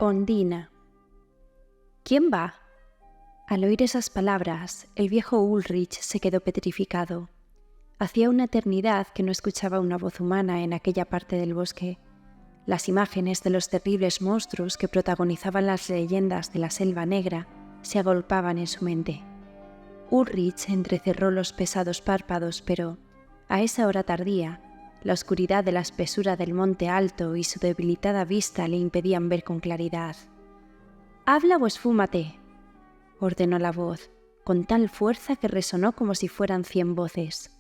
Ondina. ¿Quién va? Al oír esas palabras, el viejo Ulrich se quedó petrificado. Hacía una eternidad que no escuchaba una voz humana en aquella parte del bosque. Las imágenes de los terribles monstruos que protagonizaban las leyendas de la Selva Negra se agolpaban en su mente. Ulrich entrecerró los pesados párpados, pero, a esa hora tardía, la oscuridad de la espesura del monte alto y su debilitada vista le impedían ver con claridad. «¡Habla o esfúmate!», ordenó la voz, con tal fuerza que resonó como si fueran 100 voces.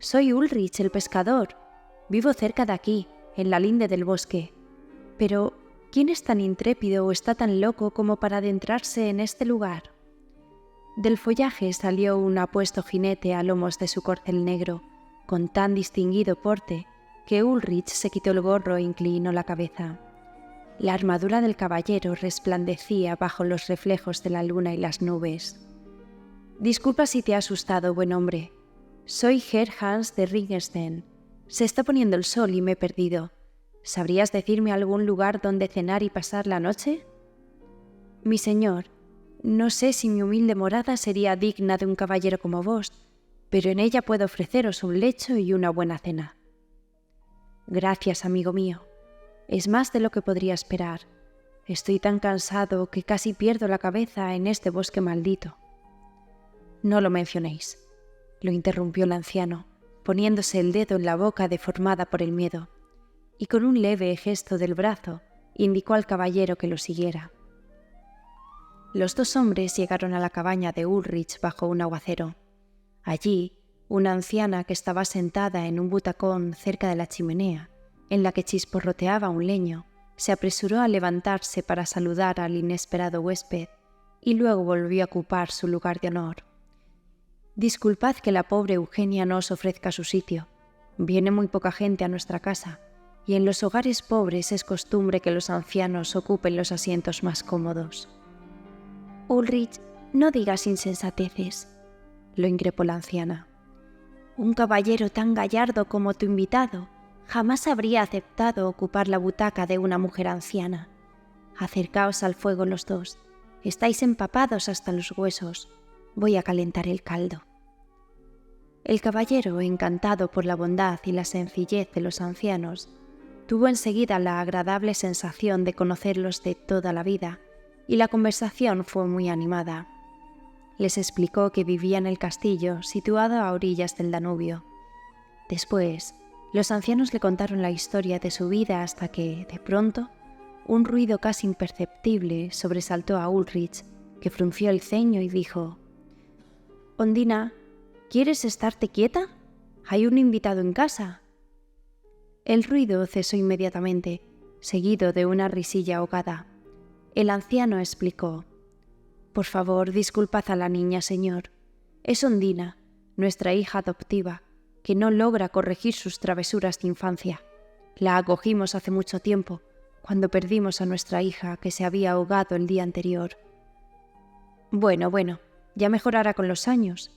«Soy Ulrich, el pescador. Vivo cerca de aquí, en la linde del bosque. Pero, ¿quién es tan intrépido o está tan loco como para adentrarse en este lugar?» Del follaje salió un apuesto jinete a lomos de su corcel negro, con tan distinguido porte que Ulrich se quitó el gorro e inclinó la cabeza. La armadura del caballero resplandecía bajo los reflejos de la luna y las nubes. «Disculpa si te he asustado, buen hombre. Soy Herr Hans de Ringelstein. Se está poniendo el sol y me he perdido. ¿Sabrías decirme algún lugar donde cenar y pasar la noche?» «Mi señor, no sé si mi humilde morada sería digna de un caballero como vos, pero en ella puedo ofreceros un lecho y una buena cena». «Gracias, amigo mío. Es más de lo que podría esperar. Estoy tan cansado que casi pierdo la cabeza en este bosque maldito». «No lo mencionéis», lo interrumpió el anciano, poniéndose el dedo en la boca deformada por el miedo, y con un leve gesto del brazo indicó al caballero que lo siguiera. Los dos hombres llegaron a la cabaña de Ulrich bajo un aguacero. Allí, una anciana que estaba sentada en un butacón cerca de la chimenea, en la que chisporroteaba un leño, se apresuró a levantarse para saludar al inesperado huésped y luego volvió a ocupar su lugar de honor. «Disculpad que la pobre Eugenia no os ofrezca su sitio. Viene muy poca gente a nuestra casa, y en los hogares pobres es costumbre que los ancianos ocupen los asientos más cómodos». «Ulrich, no digas insensateces», lo increpó la anciana. «Un caballero tan gallardo como tu invitado jamás habría aceptado ocupar la butaca de una mujer anciana. Acercaos al fuego los dos. Estáis empapados hasta los huesos. Voy a calentar el caldo». El caballero, encantado por la bondad y la sencillez de los ancianos, tuvo enseguida la agradable sensación de conocerlos de toda la vida, y la conversación fue muy animada. Les explicó que vivía en el castillo situado a orillas del Danubio. Después, los ancianos le contaron la historia de su vida hasta que, de pronto, un ruido casi imperceptible sobresaltó a Ulrich, que frunció el ceño y dijo: «Ondina, ¿quieres estarte quieta? Hay un invitado en casa». El ruido cesó inmediatamente, seguido de una risilla ahogada. El anciano explicó: «Por favor, disculpad a la niña, señor. Es Ondina, nuestra hija adoptiva, que no logra corregir sus travesuras de infancia. La acogimos hace mucho tiempo, cuando perdimos a nuestra hija que se había ahogado el día anterior». «Bueno, ya mejorará con los años»,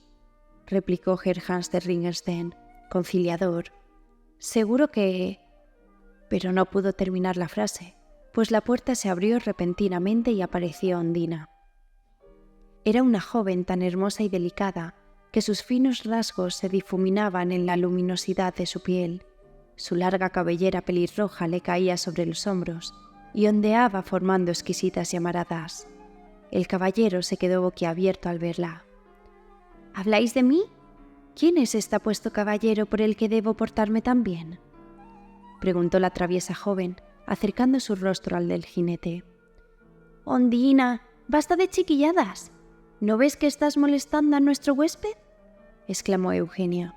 replicó Herr Hans de Ringelstein, conciliador. «Seguro que...». Pero no pudo terminar la frase, pues la puerta se abrió repentinamente y apareció Ondina. Era una joven tan hermosa y delicada que sus finos rasgos se difuminaban en la luminosidad de su piel. Su larga cabellera pelirroja le caía sobre los hombros y ondeaba formando exquisitas llamaradas. El caballero se quedó boquiabierto al verla. «¿Habláis de mí? ¿Quién es este apuesto caballero por el que debo portarme tan bien?», preguntó la traviesa joven, acercando su rostro al del jinete. «Ondina, basta de chiquilladas. ¿No ves que estás molestando a nuestro huésped?», exclamó Eugenia.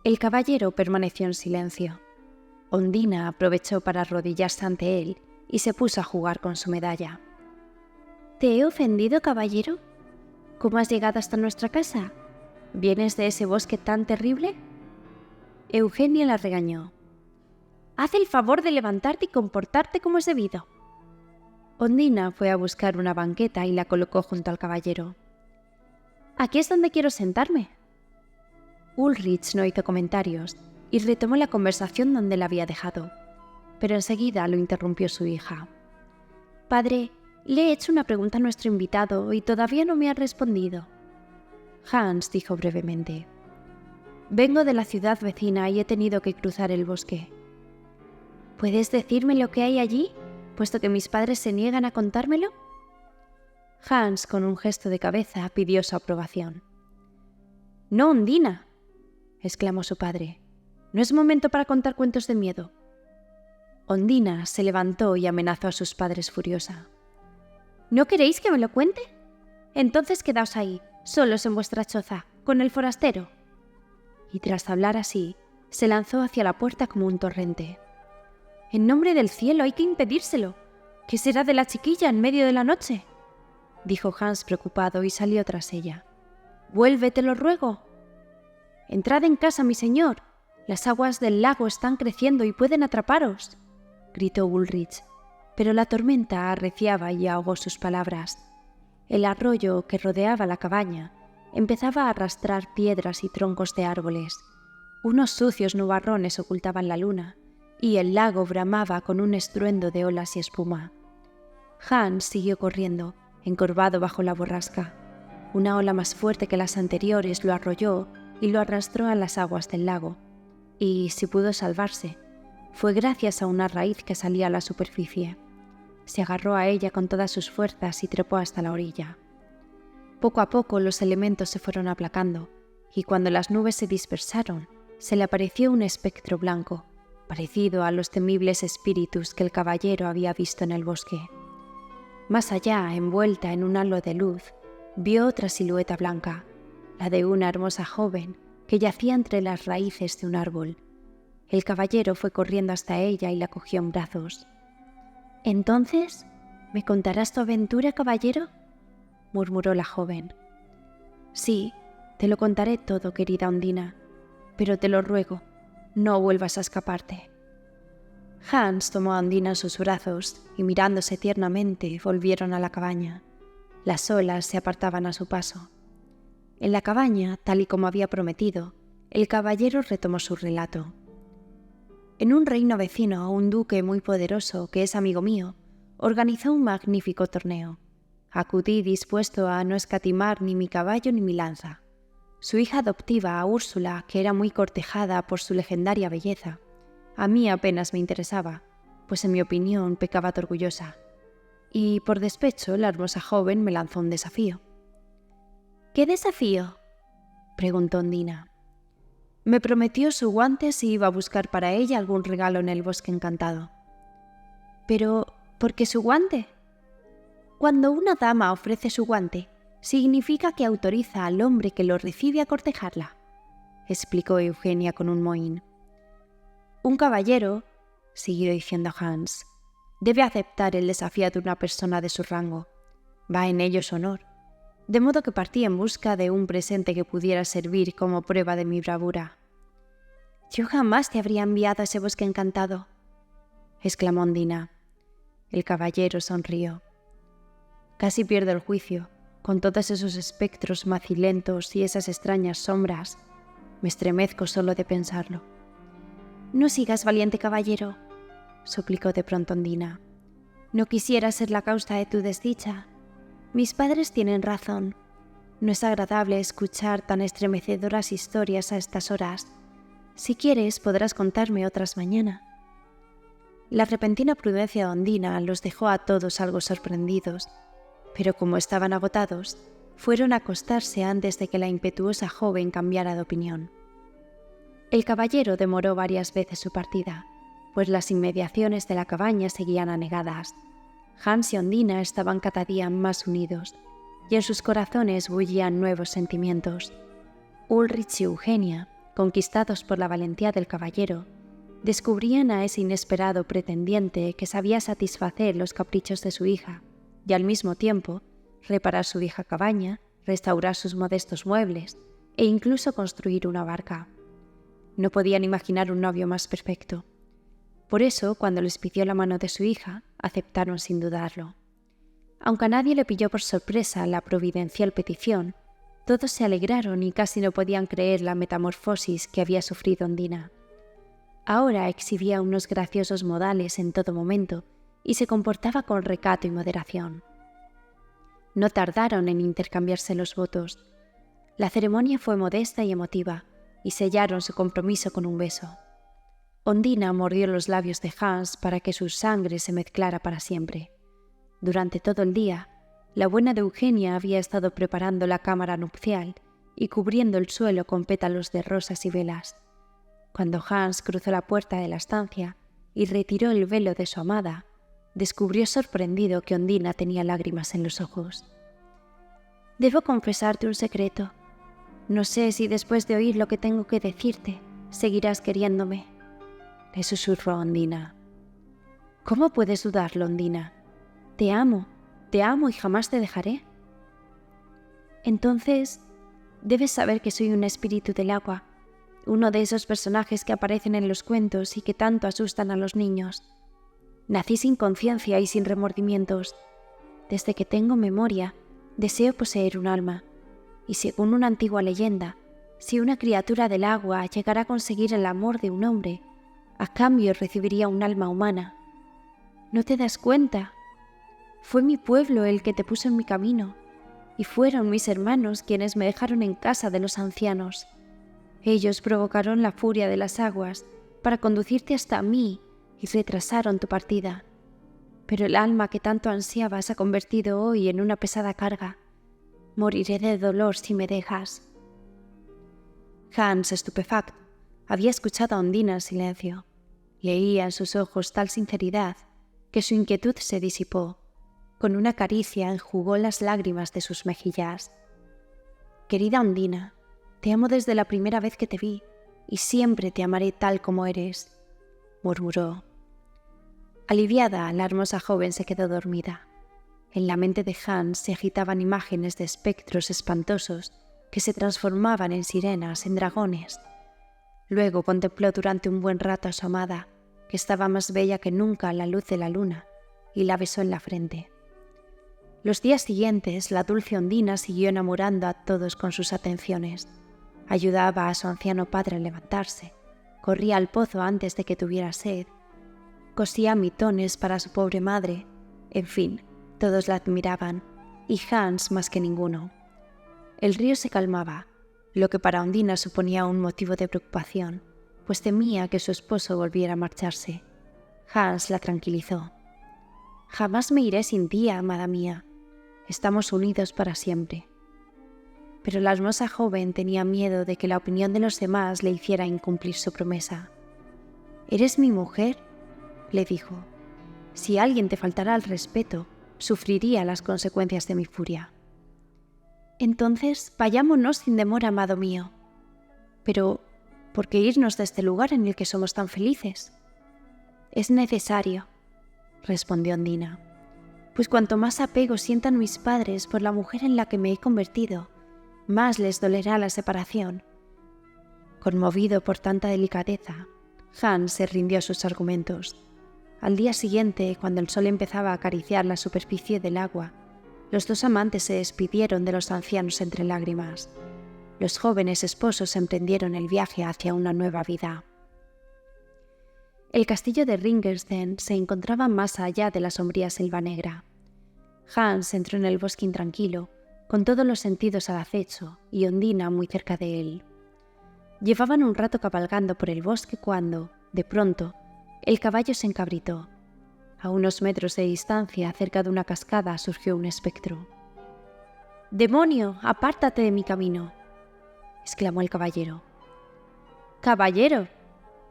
El caballero permaneció en silencio. Ondina aprovechó para arrodillarse ante él y se puso a jugar con su medalla. «¿Te he ofendido, caballero? ¿Cómo has llegado hasta nuestra casa? ¿Vienes de ese bosque tan terrible?». Eugenia la regañó. «Haz el favor de levantarte y comportarte como es debido». Ondina fue a buscar una banqueta y la colocó junto al caballero. «Aquí es donde quiero sentarme». Ulrich no hizo comentarios y retomó la conversación donde la había dejado, pero enseguida lo interrumpió su hija. Padre, le he hecho una pregunta a nuestro invitado y todavía no me ha respondido. Hans dijo brevemente: Vengo de la ciudad vecina y he tenido que cruzar el bosque. ¿Puedes decirme lo que hay allí, puesto que mis padres se niegan a contármelo? Hans, con un gesto de cabeza, pidió su aprobación. «No, Ondina», exclamó su padre. «No es momento para contar cuentos de miedo». Ondina se levantó y amenazó a sus padres furiosa. «¿No queréis que me lo cuente? Entonces quedaos ahí, solos en vuestra choza, con el forastero». Y tras hablar así, se lanzó hacia la puerta como un torrente. «En nombre del cielo, hay que impedírselo. ¿Qué será de la chiquilla en medio de la noche?», dijo Hans preocupado y salió tras ella. «Vuelve, te lo ruego». «Entrad en casa, mi señor. Las aguas del lago están creciendo y pueden atraparos», gritó Ulrich, pero la tormenta arreciaba y ahogó sus palabras. El arroyo que rodeaba la cabaña empezaba a arrastrar piedras y troncos de árboles. Unos sucios nubarrones ocultaban la luna, y el lago bramaba con un estruendo de olas y espuma. Hans siguió corriendo, encorvado bajo la borrasca. Una ola más fuerte que las anteriores lo arrolló y lo arrastró a las aguas del lago. Y, si pudo salvarse, fue gracias a una raíz que salía a la superficie. Se agarró a ella con todas sus fuerzas y trepó hasta la orilla. Poco a poco los elementos se fueron aplacando, y cuando las nubes se dispersaron, se le apareció un espectro blanco, parecido a los temibles espíritus que el caballero había visto en el bosque. Más allá, envuelta en un halo de luz, vio otra silueta blanca, la de una hermosa joven que yacía entre las raíces de un árbol. El caballero fue corriendo hasta ella y la cogió en brazos. «¿Entonces, me contarás tu aventura, caballero?», murmuró la joven. «Sí, te lo contaré todo, querida Ondina, pero te lo ruego, no vuelvas a escaparte». Hans tomó a Ondina en sus brazos y, mirándose tiernamente, volvieron a la cabaña. Las olas se apartaban a su paso. En la cabaña, tal y como había prometido, el caballero retomó su relato. «En un reino vecino, un duque muy poderoso, que es amigo mío, organizó un magnífico torneo. Acudí dispuesto a no escatimar ni mi caballo ni mi lanza. Su hija adoptiva, Úrsula, que era muy cortejada por su legendaria belleza, a mí apenas me interesaba, pues en mi opinión pecaba de orgullosa. Y por despecho la hermosa joven me lanzó un desafío». «¿Qué desafío?», preguntó Ondina. «Me prometió su guante si iba a buscar para ella algún regalo en el bosque encantado». «¿Pero por qué su guante?». «Cuando una dama ofrece su guante, significa que autoriza al hombre que lo recibe a cortejarla», explicó Eugenia con un mohín. «Un caballero», siguió diciendo Hans, «debe aceptar el desafío de una persona de su rango. Va en ello su honor. De modo que partí en busca de un presente que pudiera servir como prueba de mi bravura». «Yo jamás te habría enviado a ese bosque encantado», exclamó Ondina. El caballero sonrió. «Casi pierdo el juicio, con todos esos espectros macilentos y esas extrañas sombras. Me estremezco solo de pensarlo». «No sigas, valiente caballero», suplicó de pronto Ondina. «No quisiera ser la causa de tu desdicha. Mis padres tienen razón. No es agradable escuchar tan estremecedoras historias a estas horas. Si quieres, podrás contarme otras mañana». La repentina prudencia de Ondina los dejó a todos algo sorprendidos, pero como estaban agotados, fueron a acostarse antes de que la impetuosa joven cambiara de opinión. El caballero demoró varias veces su partida, pues las inmediaciones de la cabaña seguían anegadas. Hans y Ondina estaban cada día más unidos, y en sus corazones bullían nuevos sentimientos. Ulrich y Eugenia, conquistados por la valentía del caballero, descubrían a ese inesperado pretendiente que sabía satisfacer los caprichos de su hija y al mismo tiempo reparar su vieja cabaña, restaurar sus modestos muebles e incluso construir una barca. No podían imaginar un novio más perfecto. Por eso, cuando les pidió la mano de su hija, aceptaron sin dudarlo. Aunque a nadie le pilló por sorpresa la providencial petición, todos se alegraron y casi no podían creer la metamorfosis que había sufrido Ondina. Ahora exhibía unos graciosos modales en todo momento y se comportaba con recato y moderación. No tardaron en intercambiarse los votos. La ceremonia fue modesta y emotiva, y sellaron su compromiso con un beso. Ondina mordió los labios de Hans para que su sangre se mezclara para siempre. Durante todo el día, la buena de Eugenia había estado preparando la cámara nupcial y cubriendo el suelo con pétalos de rosas y velas. Cuando Hans cruzó la puerta de la estancia y retiró el velo de su amada, descubrió sorprendido que Ondina tenía lágrimas en los ojos. «Debo confesarte un secreto. No sé si después de oír lo que tengo que decirte, seguirás queriéndome», le susurró Ondina. «¿Cómo puedes dudarlo, Ondina? Te amo y jamás te dejaré». «Entonces, debes saber que soy un espíritu del agua, uno de esos personajes que aparecen en los cuentos y que tanto asustan a los niños. Nací sin conciencia y sin remordimientos. Desde que tengo memoria, deseo poseer un alma, y según una antigua leyenda, si una criatura del agua llegara a conseguir el amor de un hombre, a cambio recibiría un alma humana. ¿No te das cuenta? Fue mi pueblo el que te puso en mi camino, y fueron mis hermanos quienes me dejaron en casa de los ancianos. Ellos provocaron la furia de las aguas para conducirte hasta mí y retrasaron tu partida. Pero el alma que tanto ansiaba se ha convertido hoy en una pesada carga. Moriré de dolor si me dejas». Hans, estupefacto, había escuchado a Ondina en silencio. Leía en sus ojos tal sinceridad que su inquietud se disipó. Con una caricia enjugó las lágrimas de sus mejillas. «Querida Ondina, te amo desde la primera vez que te vi, y siempre te amaré tal como eres», murmuró. Aliviada, la hermosa joven se quedó dormida. En la mente de Hans se agitaban imágenes de espectros espantosos que se transformaban en sirenas, en dragones. Luego contempló durante un buen rato a su amada, que estaba más bella que nunca a la luz de la luna, y la besó en la frente. Los días siguientes, la dulce Ondina siguió enamorando a todos con sus atenciones. Ayudaba a su anciano padre a levantarse, corría al pozo antes de que tuviera sed, cosía mitones para su pobre madre. En fin, todos la admiraban, y Hans más que ninguno. El río se calmaba, lo que para Ondina suponía un motivo de preocupación, pues temía que su esposo volviera a marcharse. Hans la tranquilizó. «Jamás me iré sin ti, amada mía. Estamos unidos para siempre». Pero la hermosa joven tenía miedo de que la opinión de los demás le hiciera incumplir su promesa. «¿Eres mi mujer?», le dijo. «Si alguien te faltara al respeto, sufriría las consecuencias de mi furia». «Entonces, vayámonos sin demora, amado mío». «Pero, ¿por qué irnos de este lugar en el que somos tan felices?». «Es necesario», respondió Ondina, «pues cuanto más apego sientan mis padres por la mujer en la que me he convertido, más les dolerá la separación». Conmovido por tanta delicadeza, Hans se rindió a sus argumentos. Al día siguiente, cuando el sol empezaba a acariciar la superficie del agua, los dos amantes se despidieron de los ancianos entre lágrimas. Los jóvenes esposos emprendieron el viaje hacia una nueva vida. El castillo de Ringelstein se encontraba más allá de la sombría selva negra. Hans entró en el bosque intranquilo, con todos los sentidos al acecho, y Ondina muy cerca de él. Llevaban un rato cabalgando por el bosque cuando, de pronto, el caballo se encabritó. A unos metros de distancia, cerca de una cascada, surgió un espectro. «¡Demonio, apártate de mi camino!», exclamó el caballero. «Caballero,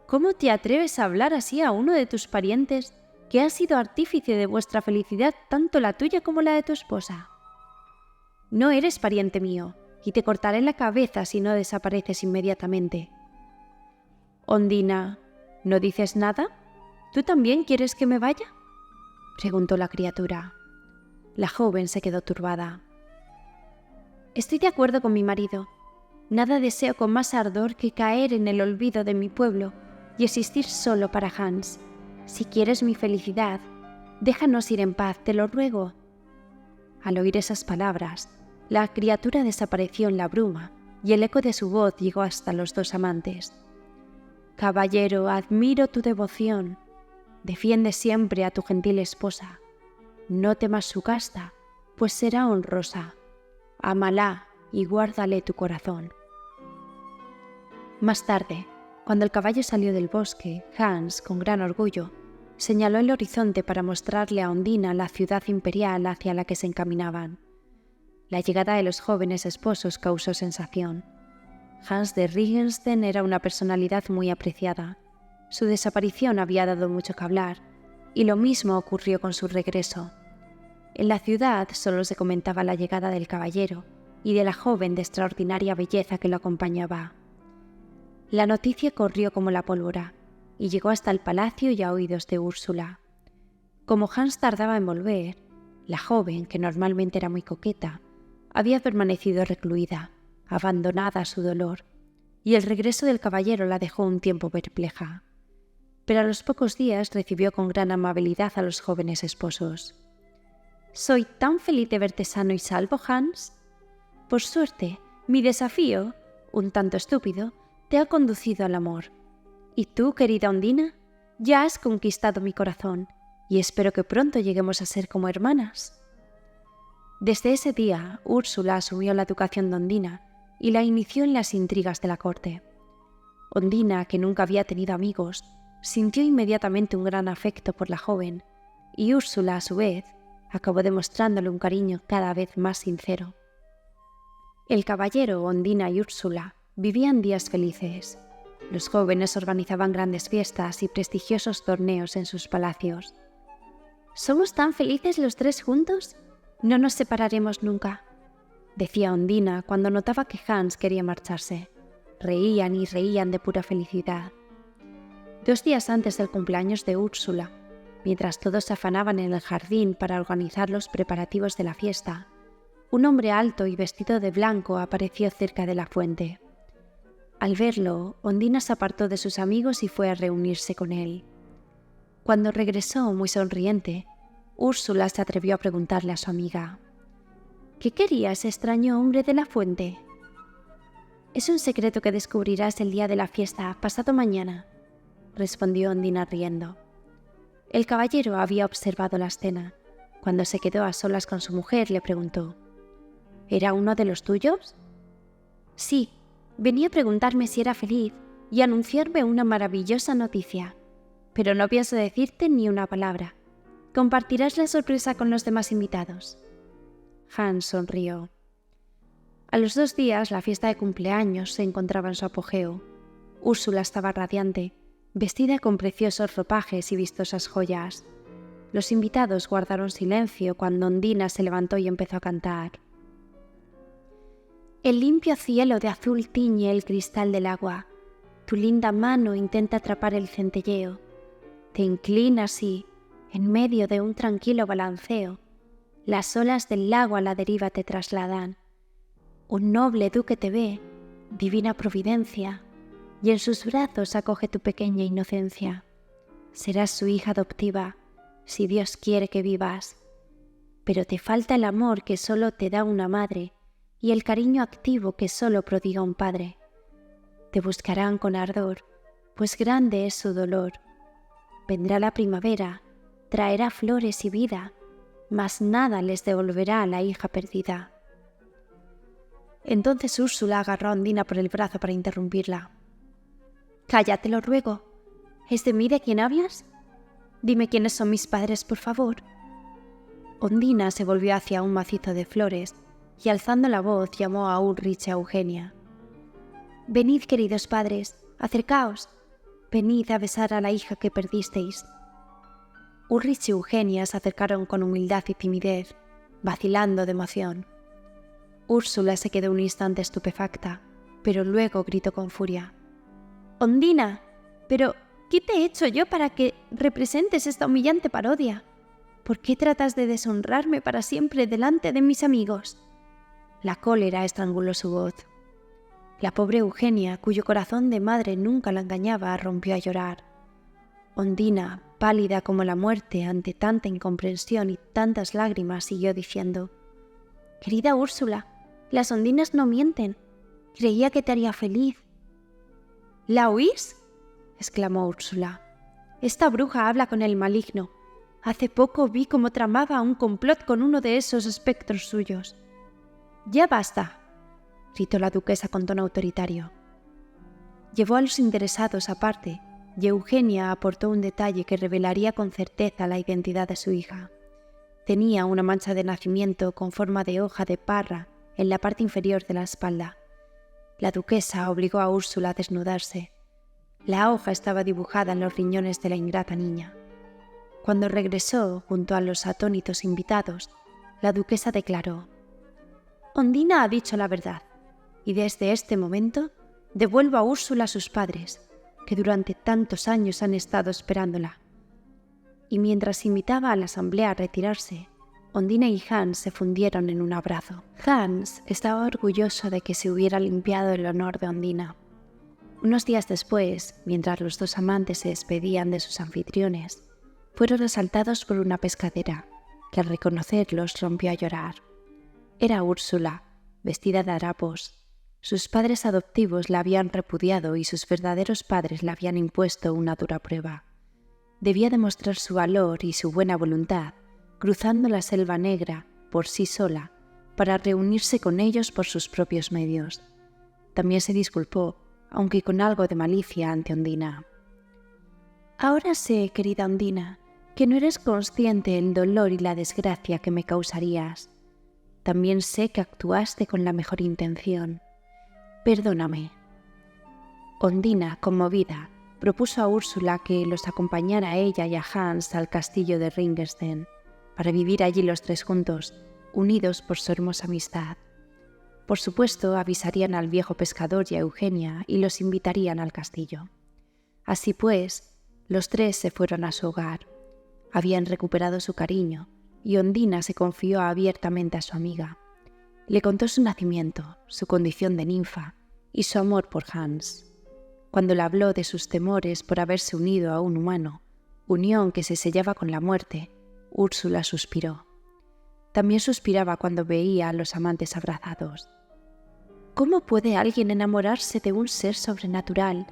¿cómo te atreves a hablar así a uno de tus parientes que ha sido artífice de vuestra felicidad, tanto la tuya como la de tu esposa? No eres pariente mío, y te cortaré la cabeza si no desapareces inmediatamente». «Ondina, ¿no dices nada? ¿Tú también quieres que me vaya?», preguntó la criatura. La joven se quedó turbada. «Estoy de acuerdo con mi marido. Nada deseo con más ardor que caer en el olvido de mi pueblo y existir solo para Hans. Si quieres mi felicidad, déjanos ir en paz, te lo ruego». Al oír esas palabras, la criatura desapareció en la bruma y el eco de su voz llegó hasta los dos amantes. «Caballero, admiro tu devoción. Defiende siempre a tu gentil esposa. No temas su casta, pues será honrosa. Ámala y guárdale tu corazón. Más tarde, cuando el caballo salió del bosque, Hans, con gran orgullo, señaló el horizonte para mostrarle a Ondina la ciudad imperial hacia la que se encaminaban. La llegada de los jóvenes esposos causó sensación. Hans de Regenstein era una personalidad muy apreciada. Su desaparición había dado mucho que hablar, y lo mismo ocurrió con su regreso. En la ciudad solo se comentaba la llegada del caballero y de la joven de extraordinaria belleza que lo acompañaba. La noticia corrió como la pólvora y llegó hasta el palacio y a oídos de Úrsula. Como Hans tardaba en volver, la joven, que normalmente era muy coqueta, había permanecido recluida, abandonada a su dolor, y el regreso del caballero la dejó un tiempo perpleja. Pero a los pocos días recibió con gran amabilidad a los jóvenes esposos. «Soy tan feliz de verte sano y salvo, Hans. Por suerte, mi desafío, un tanto estúpido, te ha conducido al amor. Y tú, querida Ondina, ya has conquistado mi corazón, y espero que pronto lleguemos a ser como hermanas». Desde ese día, Úrsula asumió la educación de Ondina y la inició en las intrigas de la corte. Ondina, que nunca había tenido amigos, sintió inmediatamente un gran afecto por la joven, y Úrsula, a su vez, acabó demostrándole un cariño cada vez más sincero. El caballero, Ondina y Úrsula vivían días felices. Los jóvenes organizaban grandes fiestas y prestigiosos torneos en sus palacios. «¿Somos tan felices los tres juntos? No nos separaremos nunca», decía Ondina cuando notaba que Hans quería marcharse. Reían y reían de pura felicidad. 2 días antes del cumpleaños de Úrsula, mientras todos se afanaban en el jardín para organizar los preparativos de la fiesta, un hombre alto y vestido de blanco apareció cerca de la fuente. Al verlo, Ondina se apartó de sus amigos y fue a reunirse con él. Cuando regresó, muy sonriente, Úrsula se atrevió a preguntarle a su amiga: «¿Qué quería ese extraño hombre de la fuente?». «Es un secreto que descubrirás el día de la fiesta, pasado mañana», respondió Ondina riendo. El caballero había observado la escena. Cuando se quedó a solas con su mujer, le preguntó: «¿Era uno de los tuyos?». «Sí, venía a preguntarme si era feliz y anunciarme una maravillosa noticia, pero no pienso decirte ni una palabra. ¿Compartirás la sorpresa con los demás invitados?». Hans sonrió. A los 2 días, la fiesta de cumpleaños se encontraba en su apogeo. Úrsula estaba radiante, vestida con preciosos ropajes y vistosas joyas. Los invitados guardaron silencio cuando Ondina se levantó y empezó a cantar: «El limpio cielo de azul tiñe el cristal del agua. Tu linda mano intenta atrapar el centelleo. Te inclinas y, en medio de un tranquilo balanceo, las olas del lago a la deriva te trasladan. Un noble duque te ve, divina providencia, y en sus brazos acoge tu pequeña inocencia. Serás su hija adoptiva, si Dios quiere que vivas. Pero te falta el amor que solo te da una madre y el cariño activo que solo prodiga un padre. Te buscarán con ardor, pues grande es su dolor. Vendrá la primavera, traerá flores y vida, mas nada les devolverá a la hija perdida». Entonces Úrsula agarró a Ondina por el brazo para interrumpirla. «Calla, te lo ruego. ¿Es de mí de quien hablas? Dime quiénes son mis padres, por favor». Ondina se volvió hacia un macizo de flores y, alzando la voz, llamó a Ulrich y a Eugenia. «Venid, queridos padres, acercaos. Venid a besar a la hija que perdisteis». Ulrich y Eugenia se acercaron con humildad y timidez, vacilando de emoción. Úrsula se quedó un instante estupefacta, pero luego gritó con furia: «Ondina, pero ¿qué te he hecho yo para que representes esta humillante parodia? ¿Por qué tratas de deshonrarme para siempre delante de mis amigos?». La cólera estranguló su voz. La pobre Eugenia, cuyo corazón de madre nunca la engañaba, rompió a llorar. Ondina, pálida como la muerte ante tanta incomprensión y tantas lágrimas, siguió diciendo: «Querida Úrsula, las ondinas no mienten. Creía que te haría feliz». «¿La oís?», exclamó Úrsula. Esta bruja habla con el maligno. Hace poco vi cómo tramaba un complot con uno de esos espectros suyos. «¡Ya basta!», gritó la duquesa con tono autoritario. Llevó a los interesados aparte y Eugenia aportó un detalle que revelaría con certeza la identidad de su hija. Tenía una mancha de nacimiento con forma de hoja de parra en la parte inferior de la espalda. La duquesa obligó a Úrsula a desnudarse. La hoja estaba dibujada en los riñones de la ingrata niña. Cuando regresó junto a los atónitos invitados, la duquesa declaró: «Ondina ha dicho la verdad, y desde este momento devuelvo a Úrsula a sus padres, que durante tantos años han estado esperándola». Y mientras invitaba a la asamblea a retirarse, Ondina y Hans se fundieron en un abrazo. Hans estaba orgulloso de que se hubiera limpiado el honor de Ondina. Unos días después, mientras los dos amantes se despedían de sus anfitriones, fueron asaltados por una pescadera, que al reconocerlos rompió a llorar. Era Úrsula, vestida de harapos. Sus padres adoptivos la habían repudiado y sus verdaderos padres le habían impuesto una dura prueba. Debía demostrar su valor y su buena voluntad, cruzando la selva negra por sí sola, para reunirse con ellos por sus propios medios. También se disculpó, aunque con algo de malicia, ante Ondina. «Ahora sé, querida Ondina, que no eres consciente del dolor y la desgracia que me causarías. También sé que actuaste con la mejor intención. Perdóname». Ondina, conmovida, propuso a Úrsula que los acompañara a ella y a Hans al castillo de Ringersten, para vivir allí los tres juntos, unidos por su hermosa amistad. Por supuesto, avisarían al viejo pescador y a Eugenia y los invitarían al castillo. Así pues, los tres se fueron a su hogar. Habían recuperado su cariño y Ondina se confió abiertamente a su amiga. Le contó su nacimiento, su condición de ninfa y su amor por Hans. Cuando le habló de sus temores por haberse unido a un humano, unión que se sellaba con la muerte, Úrsula suspiró. También suspiraba cuando veía a los amantes abrazados. ¿Cómo puede alguien enamorarse de un ser sobrenatural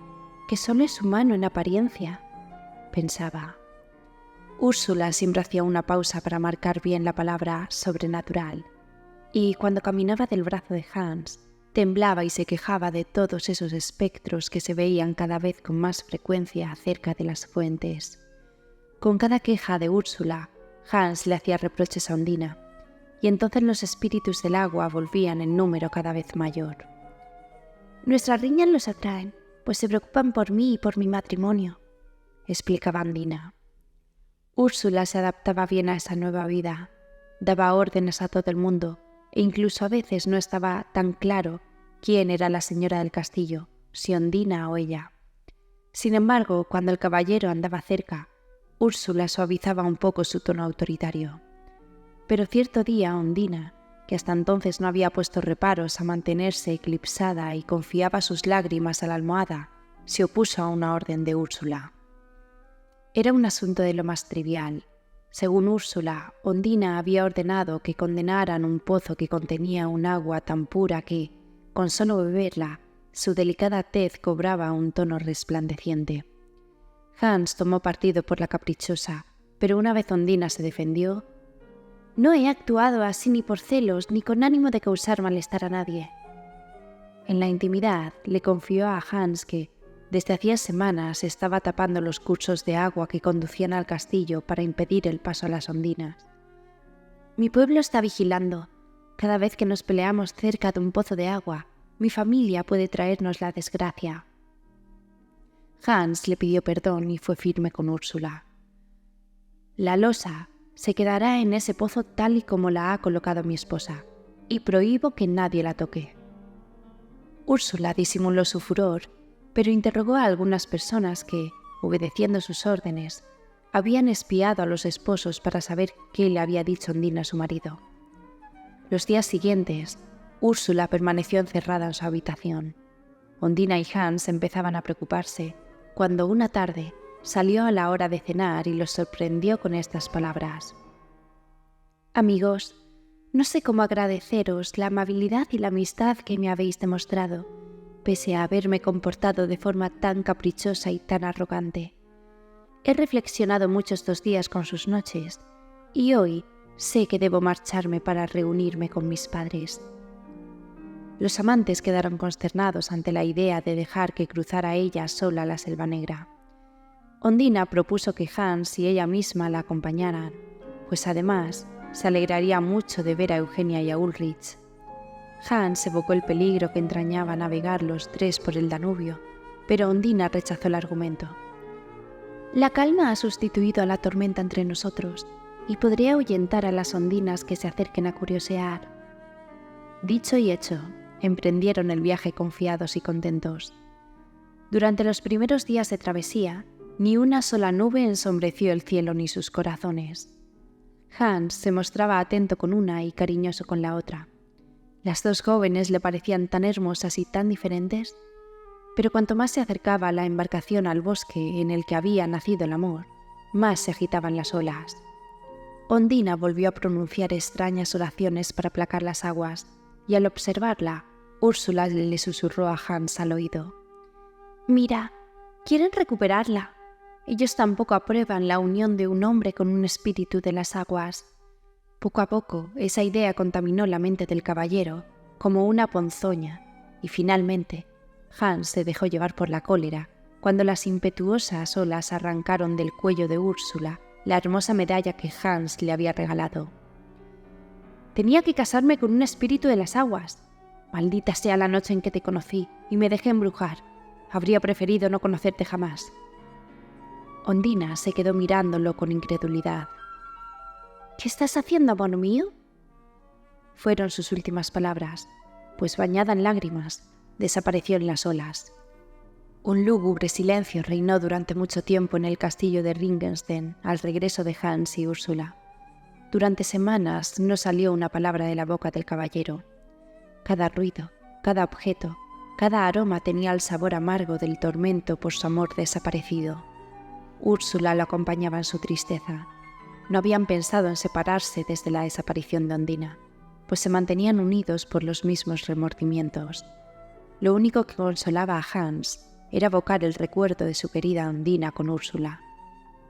que solo es humano en apariencia?, pensaba. Úrsula siempre hacía una pausa para marcar bien la palabra sobrenatural, y cuando caminaba del brazo de Hans, temblaba y se quejaba de todos esos espectros que se veían cada vez con más frecuencia cerca de las fuentes. Con cada queja de Úrsula, Hans le hacía reproches a Ondina, y entonces los espíritus del agua volvían en número cada vez mayor. «Nuestras riñas los atraen, pues se preocupan por mí y por mi matrimonio», explicaba Ondina. Úrsula se adaptaba bien a esa nueva vida, daba órdenes a todo el mundo, e incluso a veces no estaba tan claro quién era la señora del castillo, si Ondina o ella. Sin embargo, cuando el caballero andaba cerca, Úrsula suavizaba un poco su tono autoritario. Pero cierto día Ondina, que hasta entonces no había puesto reparos a mantenerse eclipsada y confiaba sus lágrimas a la almohada, se opuso a una orden de Úrsula. Era un asunto de lo más trivial. Según Úrsula, Ondina había ordenado que condenaran un pozo que contenía un agua tan pura que, con solo beberla, su delicada tez cobraba un tono resplandeciente. Hans tomó partido por la caprichosa, pero una vez Ondina se defendió: «No he actuado así ni por celos ni con ánimo de causar malestar a nadie». En la intimidad le confió a Hans que, desde hacía semanas, estaba tapando los cursos de agua que conducían al castillo para impedir el paso a las ondinas. «Mi pueblo está vigilando. Cada vez que nos peleamos cerca de un pozo de agua, mi familia puede traernos la desgracia». Hans le pidió perdón y fue firme con Úrsula. «La losa se quedará en ese pozo tal y como la ha colocado mi esposa, y prohíbo que nadie la toque». Úrsula disimuló su furor, pero interrogó a algunas personas que, obedeciendo sus órdenes, habían espiado a los esposos para saber qué le había dicho Ondina a su marido. Los días siguientes, Úrsula permaneció encerrada en su habitación. Ondina y Hans empezaban a preocuparse, cuando una tarde salió a la hora de cenar y los sorprendió con estas palabras: «Amigos, no sé cómo agradeceros la amabilidad y la amistad que me habéis demostrado, pese a haberme comportado de forma tan caprichosa y tan arrogante. He reflexionado mucho estos días con sus noches, y hoy sé que debo marcharme para reunirme con mis padres». Los amantes quedaron consternados ante la idea de dejar que cruzara ella sola la Selva Negra. Ondina propuso que Hans y ella misma la acompañaran, pues además se alegraría mucho de ver a Eugenia y a Ulrich. Hans evocó el peligro que entrañaba navegar los tres por el Danubio, pero Ondina rechazó el argumento. «La calma ha sustituido a la tormenta entre nosotros y podría ahuyentar a las ondinas que se acerquen a curiosear». Dicho y hecho, emprendieron el viaje confiados y contentos. Durante los primeros días de travesía, ni una sola nube ensombreció el cielo ni sus corazones. Hans se mostraba atento con una y cariñoso con la otra. Las dos jóvenes le parecían tan hermosas y tan diferentes, pero cuanto más se acercaba la embarcación al bosque en el que había nacido el amor, más se agitaban las olas. Ondina volvió a pronunciar extrañas oraciones para aplacar las aguas, y al observarla, Úrsula le susurró a Hans al oído: «Mira, quieren recuperarla. Ellos tampoco aprueban la unión de un hombre con un espíritu de las aguas». Poco a poco, esa idea contaminó la mente del caballero, como una ponzoña, y finalmente, Hans se dejó llevar por la cólera cuando las impetuosas olas arrancaron del cuello de Úrsula la hermosa medalla que Hans le había regalado. «Tenía que casarme con un espíritu de las aguas. Maldita sea la noche en que te conocí y me dejé embrujar. Habría preferido no conocerte jamás». Ondina se quedó mirándolo con incredulidad. «¿Qué estás haciendo, amor mío?», fueron sus últimas palabras, pues bañada en lágrimas, desapareció en las olas. Un lúgubre silencio reinó durante mucho tiempo en el castillo de Ringenstein al regreso de Hans y Úrsula. Durante semanas no salió una palabra de la boca del caballero. Cada ruido, cada objeto, cada aroma tenía el sabor amargo del tormento por su amor desaparecido. Úrsula lo acompañaba en su tristeza. No habían pensado en separarse desde la desaparición de Ondina, pues se mantenían unidos por los mismos remordimientos. Lo único que consolaba a Hans era evocar el recuerdo de su querida Ondina con Úrsula,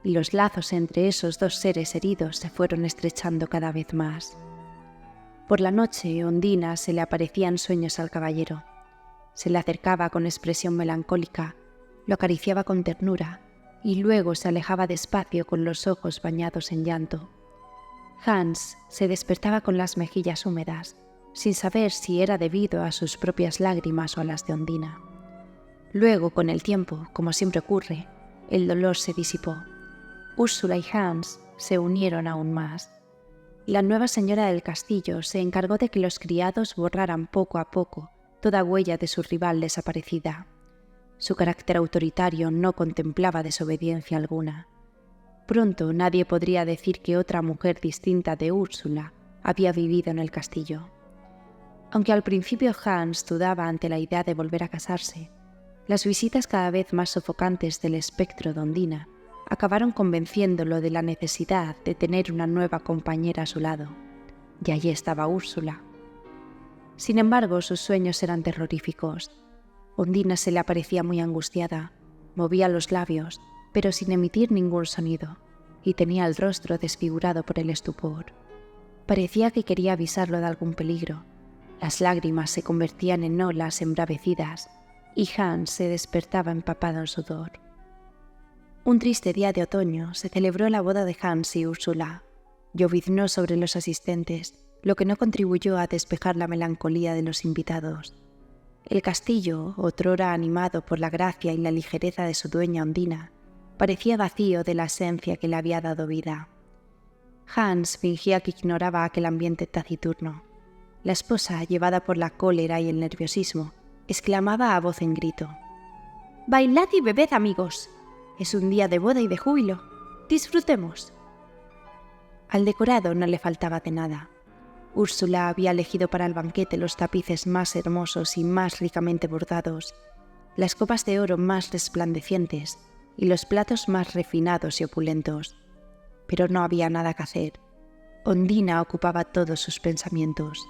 y los lazos entre esos dos seres heridos se fueron estrechando cada vez más. Por la noche, Ondina se le aparecía en sueños al caballero. Se le acercaba con expresión melancólica, lo acariciaba con ternura y luego se alejaba despacio con los ojos bañados en llanto. Hans se despertaba con las mejillas húmedas, sin saber si era debido a sus propias lágrimas o a las de Ondina. Luego, con el tiempo, como siempre ocurre, el dolor se disipó. Úrsula y Hans se unieron aún más. La nueva señora del castillo se encargó de que los criados borraran poco a poco toda huella de su rival desaparecida. Su carácter autoritario no contemplaba desobediencia alguna. Pronto nadie podría decir que otra mujer distinta de Úrsula había vivido en el castillo. Aunque al principio Hans dudaba ante la idea de volver a casarse, las visitas cada vez más sofocantes del espectro de Ondina acabaron convenciéndolo de la necesidad de tener una nueva compañera a su lado. Y allí estaba Úrsula. Sin embargo, sus sueños eran terroríficos. Ondina se le aparecía muy angustiada, movía los labios, pero sin emitir ningún sonido, y tenía el rostro desfigurado por el estupor. Parecía que quería avisarlo de algún peligro. Las lágrimas se convertían en olas embravecidas, y Hans se despertaba empapado en sudor. Un triste día de otoño se celebró la boda de Hans y Úrsula. Lloviznó sobre los asistentes, lo que no contribuyó a despejar la melancolía de los invitados. El castillo, otrora animado por la gracia y la ligereza de su dueña Ondina, parecía vacío de la esencia que le había dado vida. Hans fingía que ignoraba aquel ambiente taciturno. La esposa, llevada por la cólera y el nerviosismo, exclamaba a voz en grito: «¡Bailad y bebed, amigos! Es un día de boda y de júbilo. ¡Disfrutemos!». Al decorado no le faltaba de nada. Úrsula había elegido para el banquete los tapices más hermosos y más ricamente bordados, las copas de oro más resplandecientes y los platos más refinados y opulentos. Pero no había nada que hacer. Ondina ocupaba todos sus pensamientos.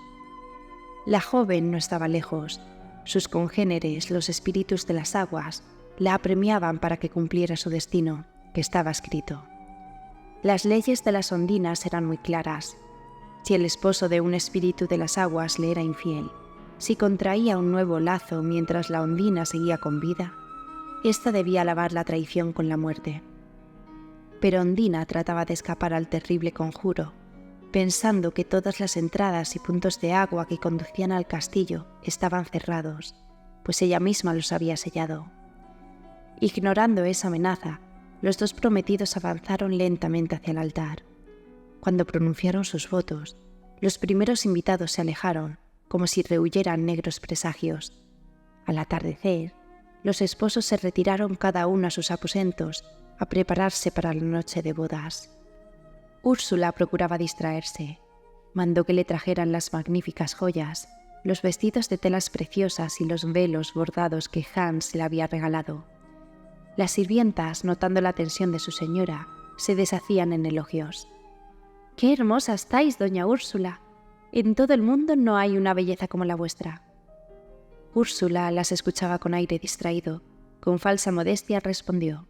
La joven no estaba lejos. Sus congéneres, los espíritus de las aguas, la apremiaban para que cumpliera su destino, que estaba escrito. Las leyes de las ondinas eran muy claras. Si el esposo de un espíritu de las aguas le era infiel, si contraía un nuevo lazo mientras la ondina seguía con vida, ésta debía lavar la traición con la muerte. Pero Ondina trataba de escapar al terrible conjuro, pensando que todas las entradas y puntos de agua que conducían al castillo estaban cerrados, pues ella misma los había sellado. Ignorando esa amenaza, los dos prometidos avanzaron lentamente hacia el altar. Cuando pronunciaron sus votos, los primeros invitados se alejaron, como si rehuyeran negros presagios. Al atardecer, los esposos se retiraron cada uno a sus aposentos a prepararse para la noche de bodas. Úrsula procuraba distraerse. Mandó que le trajeran las magníficas joyas, los vestidos de telas preciosas y los velos bordados que Hans le había regalado. Las sirvientas, notando la tensión de su señora, se deshacían en elogios. «¡Qué hermosa estáis, doña Úrsula! En todo el mundo no hay una belleza como la vuestra». Úrsula las escuchaba con aire distraído. Con falsa modestia respondió: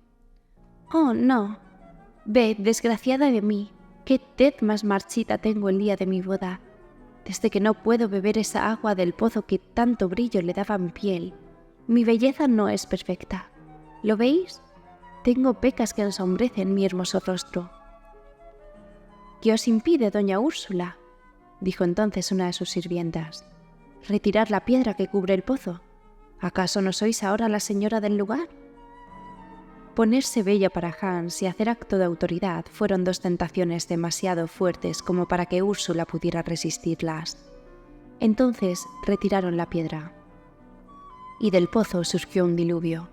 «Oh, no. Ved, desgraciada de mí, qué tez más marchita tengo el día de mi boda. Desde que no puedo beber esa agua del pozo que tanto brillo le daba a mi piel, mi belleza no es perfecta. ¿Lo veis? Tengo pecas que ensombrecen mi hermoso rostro». «¿Qué os impide, doña Úrsula?», dijo entonces una de sus sirvientas. «¿Retirar la piedra que cubre el pozo? ¿Acaso no sois ahora la señora del lugar?». Ponerse bella para Hans y hacer acto de autoridad fueron dos tentaciones demasiado fuertes como para que Úrsula pudiera resistirlas. Entonces retiraron la piedra. Y del pozo surgió un diluvio.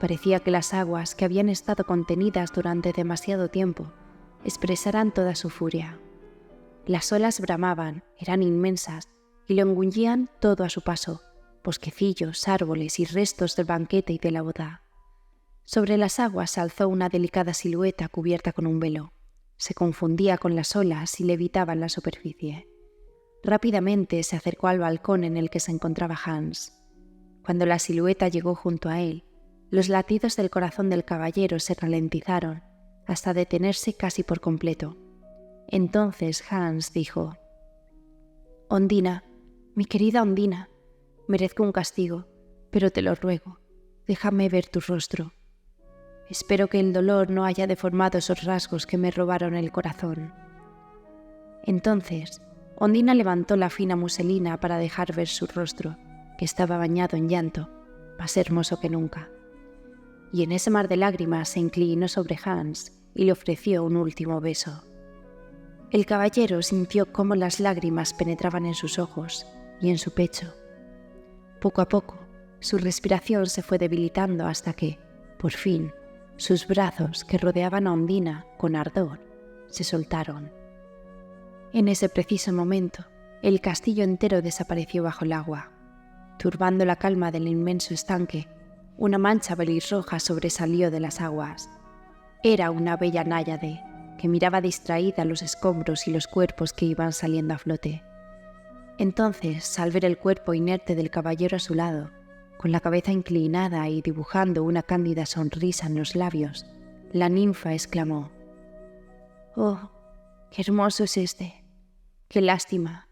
Parecía que las aguas, que habían estado contenidas durante demasiado tiempo, expresaran toda su furia. Las olas bramaban, eran inmensas, y lo engullían todo a su paso, bosquecillos, árboles y restos del banquete y de la boda. Sobre las aguas se alzó una delicada silueta cubierta con un velo. Se confundía con las olas y levitaba en la superficie. Rápidamente se acercó al balcón en el que se encontraba Hans. Cuando la silueta llegó junto a él, los latidos del corazón del caballero se ralentizaron hasta detenerse casi por completo. Entonces Hans dijo: «Ondina, mi querida Ondina, merezco un castigo, pero te lo ruego, déjame ver tu rostro. Espero que el dolor no haya deformado esos rasgos que me robaron el corazón». Entonces, Ondina levantó la fina muselina para dejar ver su rostro, que estaba bañado en llanto, más hermoso que nunca. Y en ese mar de lágrimas se inclinó sobre Hans y le ofreció un último beso. El caballero sintió cómo las lágrimas penetraban en sus ojos y en su pecho. Poco a poco, su respiración se fue debilitando hasta que, por fin, sus brazos, que rodeaban a Ondina con ardor, se soltaron. En ese preciso momento, el castillo entero desapareció bajo el agua. Turbando la calma del inmenso estanque, una mancha pelirroja sobresalió de las aguas. Era una bella náyade, que miraba distraída los escombros y los cuerpos que iban saliendo a flote. Entonces, al ver el cuerpo inerte del caballero a su lado, con la cabeza inclinada y dibujando una cándida sonrisa en los labios, la ninfa exclamó: «Oh, qué hermoso es este. Qué lástima.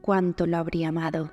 Cuánto lo habría amado».